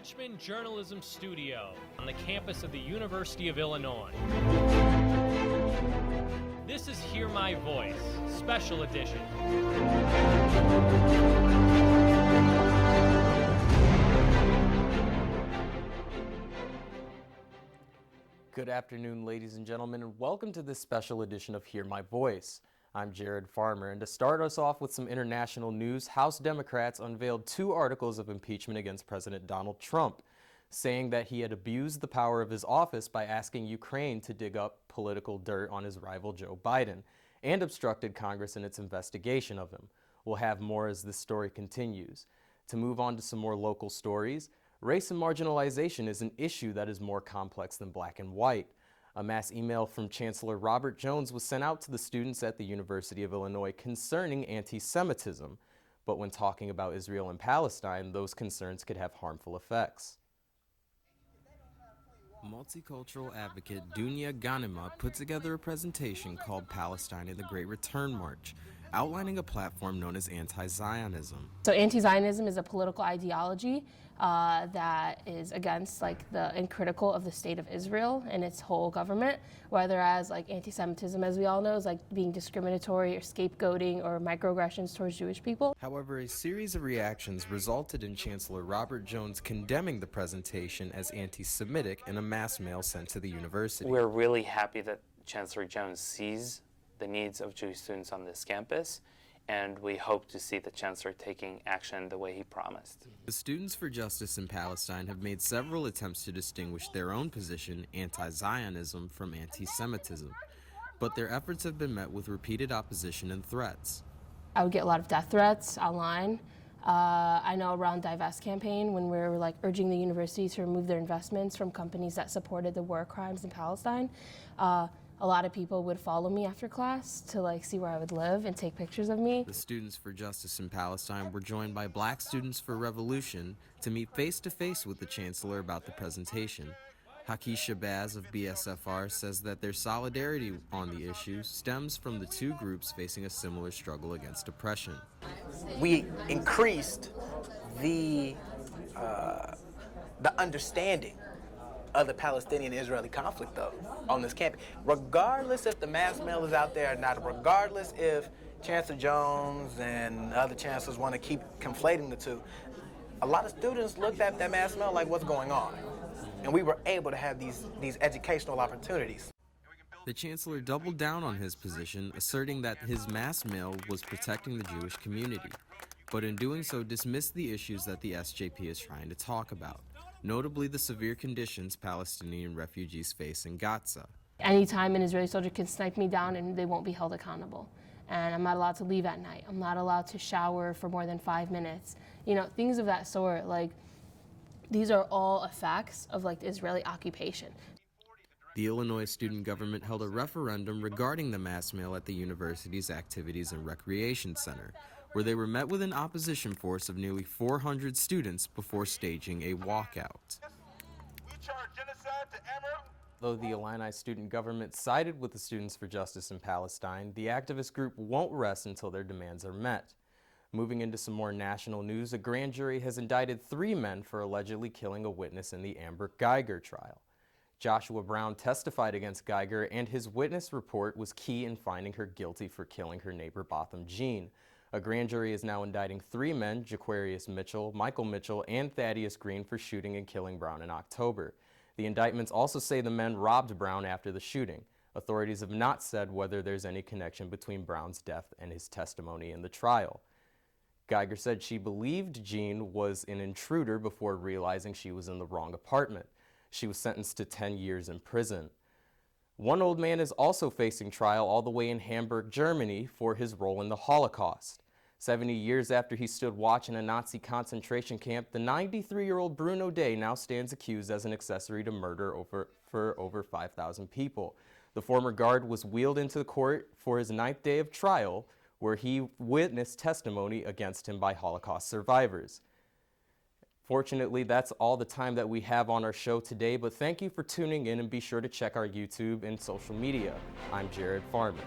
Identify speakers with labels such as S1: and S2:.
S1: Richmond Journalism Studio on the campus of the University of Illinois. This is Hear My Voice, Special Edition.
S2: Good afternoon, ladies and gentlemen, and welcome to this special edition of Hear My Voice. I'm Jared Farmer, and to start us off with some international news, House Democrats unveiled 2 articles of impeachment against President Donald Trump, saying that he had abused the power of his office by asking Ukraine to dig up political dirt on his rival Joe Biden, and obstructed Congress in its investigation of him. We'll have more as this story continues. To move on to some more local stories, race and marginalization is an issue that is more complex than black and white. A mass email from Chancellor Robert Jones was sent out to the students at the University of Illinois concerning anti-Semitism. But when talking about Israel and Palestine, those concerns could have harmful effects. Multicultural advocate Dunya Ghanima put together a presentation called Palestine and the Great Return March, outlining a platform known as anti-Zionism.
S3: So anti-Zionism is a political ideology that is against and critical of the state of Israel and its whole government, whereas anti-Semitism, as we all know, is being discriminatory or scapegoating or microaggressions towards Jewish people.
S2: However, a series of reactions resulted in Chancellor Robert Jones condemning the presentation as anti-Semitic in a mass mail sent to the university.
S4: We're really happy that Chancellor Jones sees the needs of Jewish students on this campus, and we hope to see the Chancellor taking action the way he promised.
S2: The Students for Justice in Palestine have made several attempts to distinguish their own position, anti-Zionism, from anti-Semitism, but their efforts have been met with repeated opposition and threats.
S3: I would get a lot of death threats online. I know around Divest campaign, when we were urging the university to remove their investments from companies that supported the war crimes in Palestine, a lot of people would follow me after class to see where I would live and take pictures of me.
S2: The Students for Justice in Palestine were joined by Black Students for Revolution to meet face-to-face with the Chancellor about the presentation. Haki Shabazz of BSFR says that their solidarity on the issue stems from the 2 groups facing a similar struggle against oppression.
S5: We increased the understanding of the Palestinian-Israeli conflict, though, on this campus. Regardless if the mass mail is out there or not, regardless if Chancellor Jones and other chancellors want to keep conflating the two, a lot of students looked at that mass mail like, what's going on? And we were able to have these educational opportunities.
S2: The Chancellor doubled down on his position, asserting that his mass mail was protecting the Jewish community, but in doing so dismissed the issues that the SJP is trying to talk about, notably the severe conditions Palestinian refugees face in Gaza.
S3: Anytime an Israeli soldier can snipe me down and they won't be held accountable. And I'm not allowed to leave at night. I'm not allowed to shower for more than 5 minutes. Things of that sort. These are all effects of the Israeli occupation.
S2: The Illinois student government held a referendum regarding the mass mail at the university's Activities and Recreation Center, where they were met with an opposition force of nearly 400 students before staging a walkout. Though the Illini student government sided with the Students for Justice in Palestine, the activist group won't rest until their demands are met. Moving into some more national news, a grand jury has indicted 3 men for allegedly killing a witness in the Amber Geiger trial. Joshua Brown testified against Geiger, and his witness report was key in finding her guilty for killing her neighbor Botham Jean. A grand jury is now indicting 3 men, Jaquarius Mitchell, Michael Mitchell, and Thaddeus Green, for shooting and killing Brown in October. The indictments also say the men robbed Brown after the shooting. Authorities have not said whether there's any connection between Brown's death and his testimony in the trial. Geiger said she believed Jean was an intruder before realizing she was in the wrong apartment. She was sentenced to 10 years in prison. One old man is also facing trial all the way in Hamburg, Germany, for his role in the Holocaust. 70 years after he stood watch in a Nazi concentration camp, the 93-year-old Bruno Day now stands accused as an accessory to murder for over 5,000 people. The former guard was wheeled into the court for his 9th day of trial, where he witnessed testimony against him by Holocaust survivors. Fortunately, that's all the time that we have on our show today, but thank you for tuning in, and be sure to check our YouTube and social media. I'm Jared Farman.